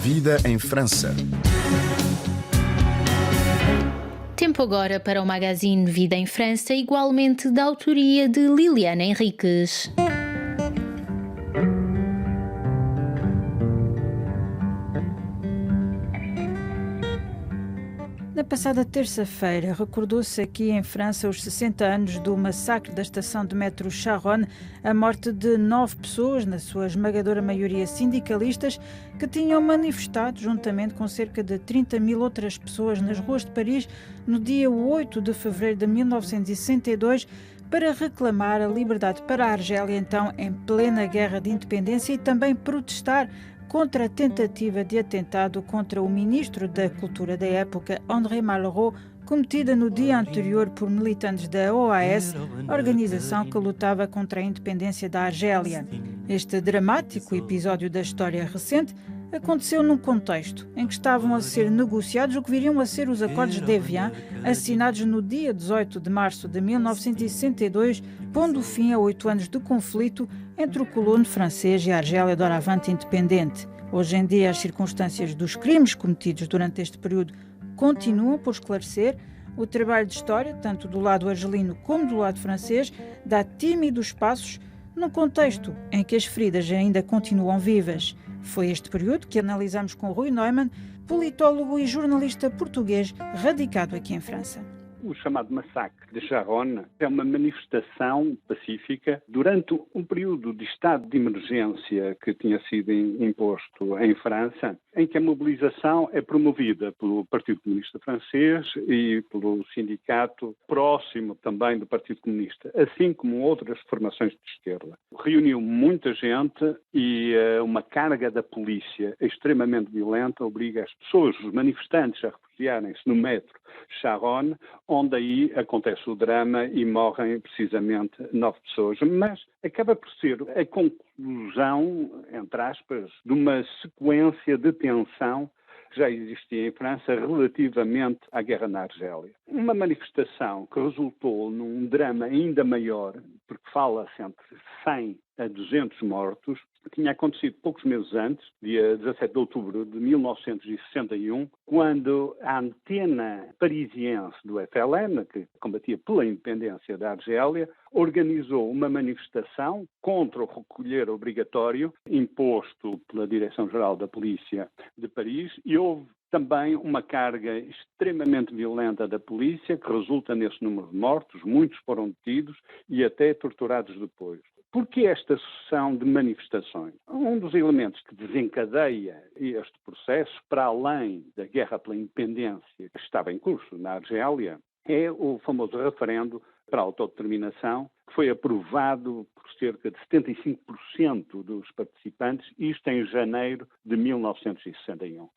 Vida em França. Tempo agora para o magazine Vida em França, igualmente da autoria de Liliana Henriques. Na passada terça-feira, recordou-se aqui em França os 60 anos do massacre da estação de metro Charonne, a morte de 9 pessoas, na sua esmagadora maioria sindicalistas, que tinham manifestado, juntamente com cerca de 30 mil outras pessoas nas ruas de Paris, no dia 8 de fevereiro de 1962, para reclamar a liberdade para a Argélia, então em plena guerra de independência, e também protestar contra a tentativa de atentado contra o ministro da Cultura da época, André Malraux, cometida no dia anterior por militantes da OAS, organização que lutava contra a independência da Argélia. Este dramático episódio da história recente aconteceu num contexto em que estavam a ser negociados o que viriam a ser os acordos de Évian, assinados no dia 18 de março de 1962, pondo fim a 8 anos de conflito entre o colono francês e a Argélia doravante independente. Hoje em dia, as circunstâncias dos crimes cometidos durante este período continuam por esclarecer. O trabalho de história, tanto do lado argelino como do lado francês, dá tímidos passos num contexto em que as feridas ainda continuam vivas. Foi este período que analisamos com Rui Neumann, politólogo e jornalista português radicado aqui em França. O chamado massacre de Charonne é uma manifestação pacífica durante um período de estado de emergência que tinha sido imposto em França, em que a mobilização é promovida pelo Partido Comunista Francês e pelo sindicato próximo também do Partido Comunista, assim como outras formações de esquerda. Reuniu muita gente e uma carga da polícia extremamente violenta obriga as pessoas, os manifestantes, a refugiarem-se no metro Charonne, onde aí acontece o drama e morrem precisamente 9 pessoas. Mas acaba por ser a conclusão, entre aspas, de uma sequência de tensão que já existia em França relativamente à guerra na Argélia. Uma manifestação que resultou num drama ainda maior, porque fala-se entre 100 a 200 mortos, tinha acontecido poucos meses antes, dia 17 de outubro de 1961, quando a antena parisiense do FLN, que combatia pela independência da Argélia, organizou uma manifestação contra o recolher obrigatório imposto pela Direção-Geral da Polícia de Paris, e houve também uma carga extremamente violenta da polícia, que resulta nesse número de mortos. Muitos foram detidos e até torturados depois. Por que esta sucessão de manifestações? Um dos elementos que desencadeia este processo, para além da guerra pela independência que estava em curso na Argélia, é o famoso referendo para a autodeterminação, que foi aprovado por cerca de 75% dos participantes, isto em janeiro de 1961.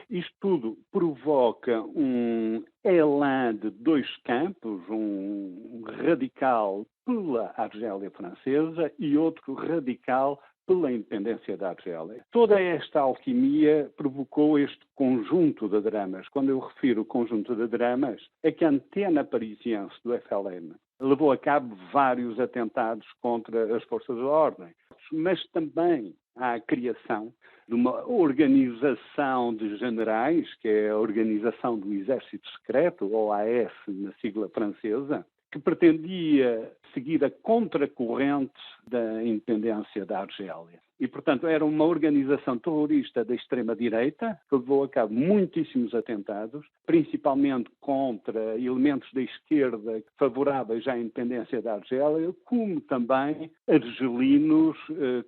Isto tudo provoca um elan de dois campos, um radical pela Argélia francesa e outro radical pela independência da Argélia. Toda esta alquimia provocou este conjunto de dramas. Quando eu refiro conjunto de dramas, é que a antena parisiense do FLN levou a cabo vários atentados contra as forças de ordem, mas também à criação de uma organização de generais, que é a Organização do Exército Secreto, ou AS na sigla francesa, que pretendia seguir a contracorrente da independência da Argélia. E, portanto, era uma organização terrorista da extrema-direita que levou a cabo muitíssimos atentados, principalmente contra elementos da esquerda favoráveis à independência da Argélia, como também argelinos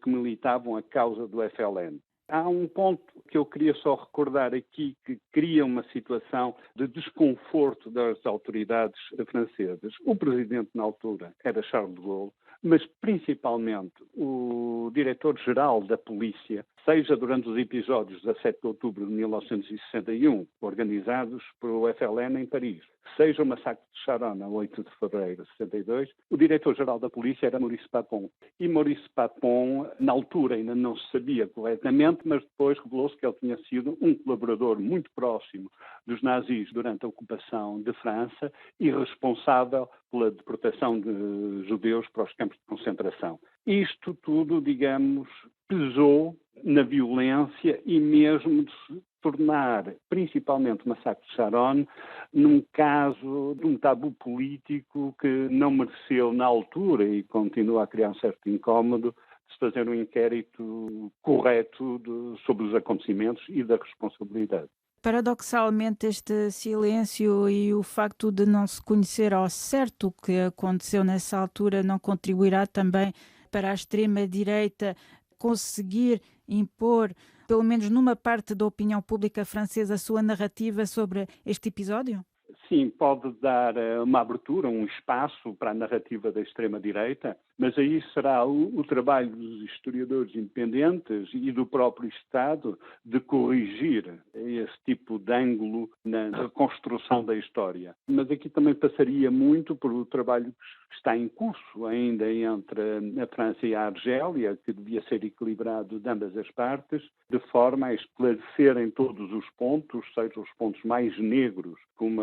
que militavam a causa do FLN. Há um ponto que eu queria só recordar aqui que cria uma situação de desconforto das autoridades francesas. O presidente na altura era Charles de Gaulle, mas principalmente o diretor-geral da polícia, seja durante os episódios de 17 de outubro de 1961, organizados pelo FLN em Paris, seja o massacre de Charonne, a 8 de fevereiro de 62, o diretor-geral da polícia era Maurice Papon. E Maurice Papon, na altura, ainda não se sabia corretamente, mas depois revelou-se que ele tinha sido um colaborador muito próximo dos nazis durante a ocupação de França e responsável pela deportação de judeus para os campos de concentração. Isto tudo, digamos, pesou na violência e mesmo de se tornar, principalmente o massacre de Sharon, num caso de um tabu político que não mereceu na altura e continua a criar um certo incómodo de se fazer um inquérito correto sobre os acontecimentos e da responsabilidade. Paradoxalmente, este silêncio e o facto de não se conhecer ao certo o que aconteceu nessa altura não contribuirá também para a extrema-direita conseguir impor, pelo menos numa parte da opinião pública francesa, a sua narrativa sobre este episódio? Sim, pode dar uma abertura, um espaço para a narrativa da extrema-direita, mas aí será o trabalho dos historiadores independentes e do próprio Estado de corrigir esse tipo de ângulo na reconstrução da história. Mas aqui também passaria muito por o trabalho que está em curso ainda entre a França e a Argélia, que devia ser equilibrado de ambas as partes, de forma a esclarecerem todos os pontos, seja os pontos mais negros, como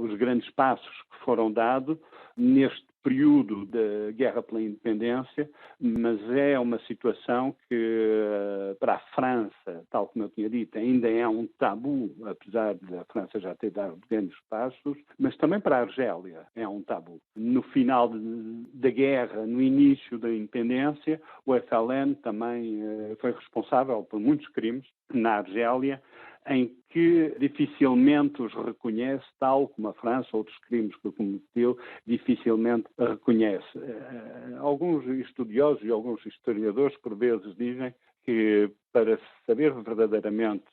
os grandes passos que foram dados neste período da guerra pela independência, mas é uma situação que para a França, tal como eu tinha dito, ainda é um tabu, apesar de a França já ter dado grandes passos, mas também para a Argélia é um tabu. No final da guerra, no início da independência, o FLN também foi responsável por muitos crimes na Argélia, em que dificilmente os reconhece, tal como a França, outros crimes que cometeu, dificilmente reconhece. Alguns estudiosos e alguns historiadores, por vezes, dizem que para saber verdadeiramente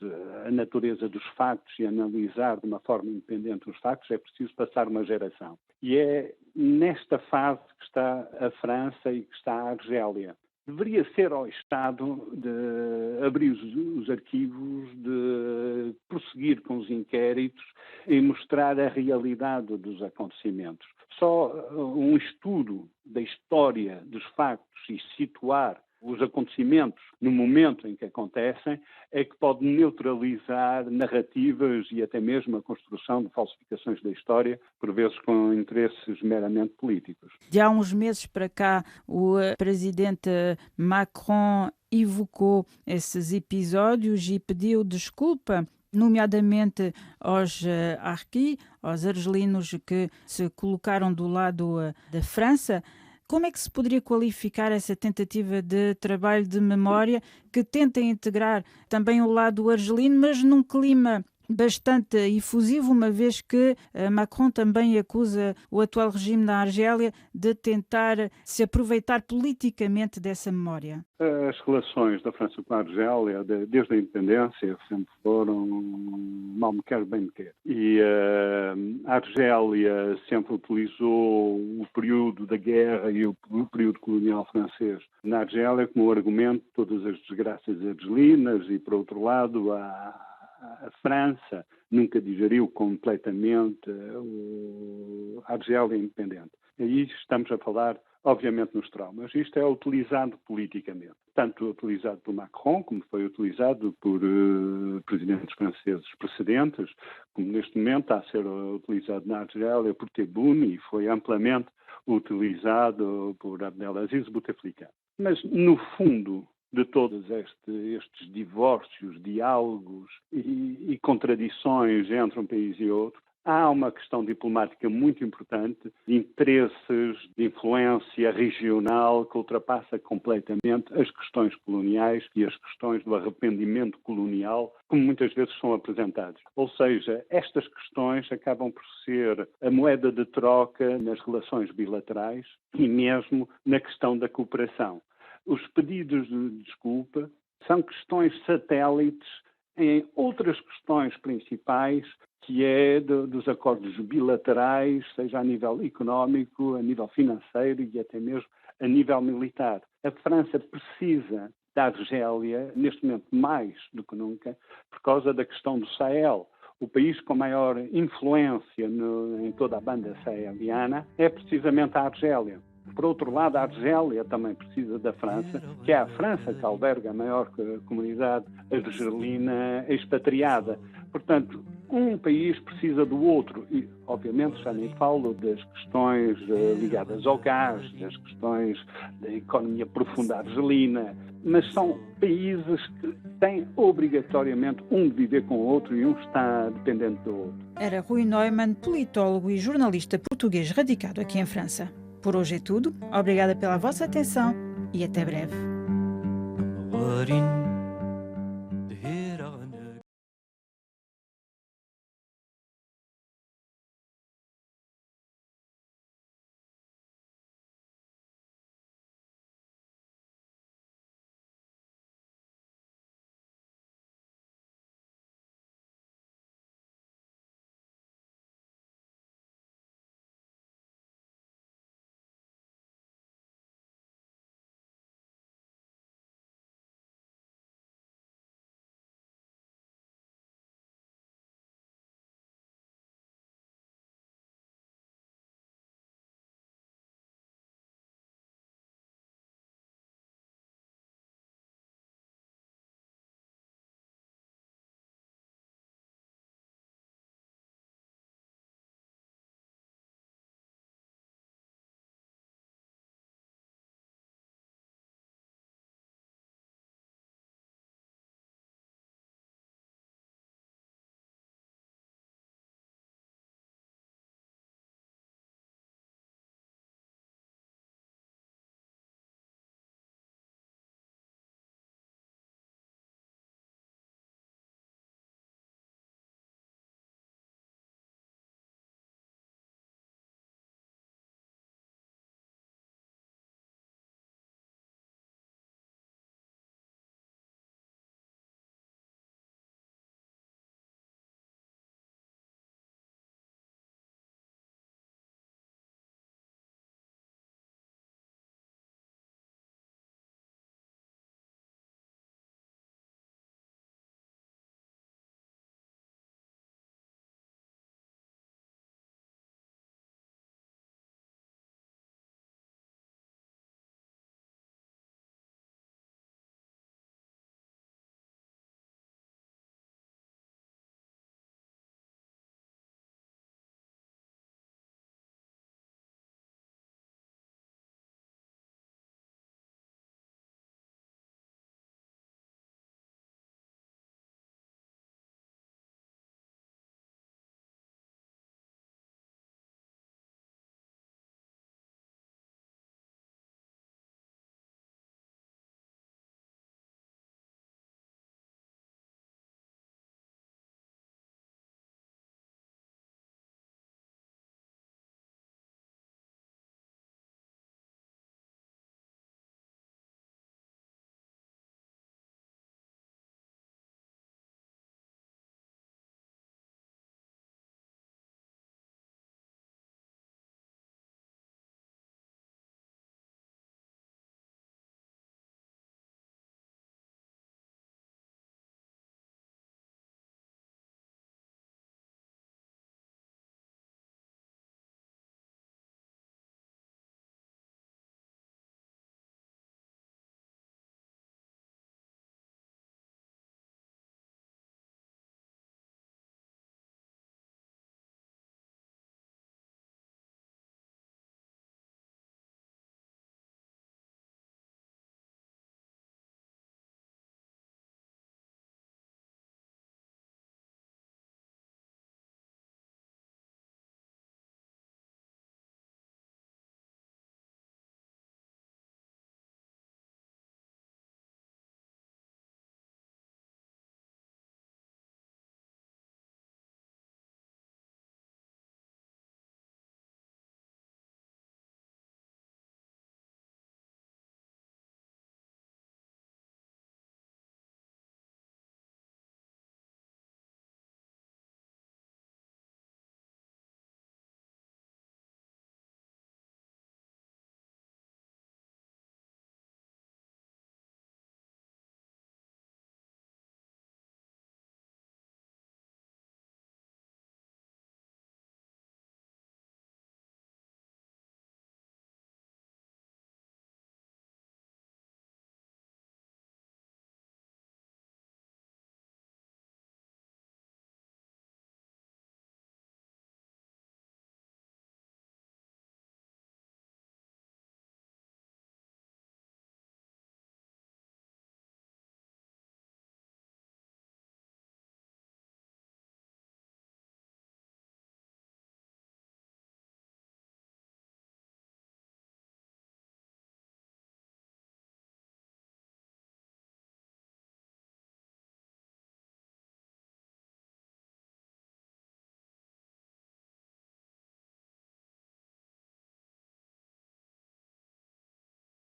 a natureza dos factos e analisar de uma forma independente os factos, é preciso passar uma geração. E é nesta fase que está a França e que está a Argélia. Deveria ser ao Estado de abrir os arquivos, de prosseguir com os inquéritos e mostrar a realidade dos acontecimentos. Só um estudo da história dos factos e situar os acontecimentos no momento em que acontecem é que pode neutralizar narrativas e até mesmo a construção de falsificações da história, por vezes com interesses meramente políticos. De há uns meses para cá, o presidente Macron evocou esses episódios e pediu desculpa, nomeadamente aos harquis, aos argelinos que se colocaram do lado da França. Como é que se poderia qualificar essa tentativa de trabalho de memória que tenta integrar também o lado argelino, mas num clima bastante efusivo, uma vez que Macron também acusa o atual regime da Argélia de tentar se aproveitar politicamente dessa memória? As relações da França com a Argélia, desde a independência, sempre foram mal me quer, bem me quer. E a Argélia sempre utilizou o período da guerra e o período colonial francês na Argélia como argumento de todas as desgraças argelinas e, por outro lado, a França nunca digeriu completamente a Argélia independente. Aí estamos a falar, obviamente, nos traumas. Isto é utilizado politicamente. Tanto utilizado por Macron, como foi utilizado por presidentes franceses precedentes, como neste momento está a ser utilizado na Argélia por Tebboune e foi amplamente utilizado por Abdelaziz Bouteflika. Mas, no fundo de todos estes divórcios, diálogos e contradições entre um país e outro, há uma questão diplomática muito importante, de interesses, de influência regional que ultrapassa completamente as questões coloniais e as questões do arrependimento colonial, como muitas vezes são apresentados. Ou seja, estas questões acabam por ser a moeda de troca nas relações bilaterais e mesmo na questão da cooperação. Os pedidos de desculpa são questões satélites em outras questões principais, que é dos acordos bilaterais, seja a nível económico, a nível financeiro e até mesmo a nível militar. A França precisa da Argélia, neste momento mais do que nunca, por causa da questão do Sahel. O país com maior influência em toda a banda saheliana é precisamente a Argélia. Por outro lado, a Argélia também precisa da França, que é a França que alberga a maior comunidade argelina expatriada. Portanto, Um país precisa do outro e, obviamente, já nem falo das questões ligadas ao gás, das questões da economia profunda argelina, mas são países que têm obrigatoriamente um de viver com o outro e um está dependente do outro. Era Rui Neumann, politólogo e jornalista português radicado aqui em França. Por hoje é tudo. Obrigada pela vossa atenção e até breve.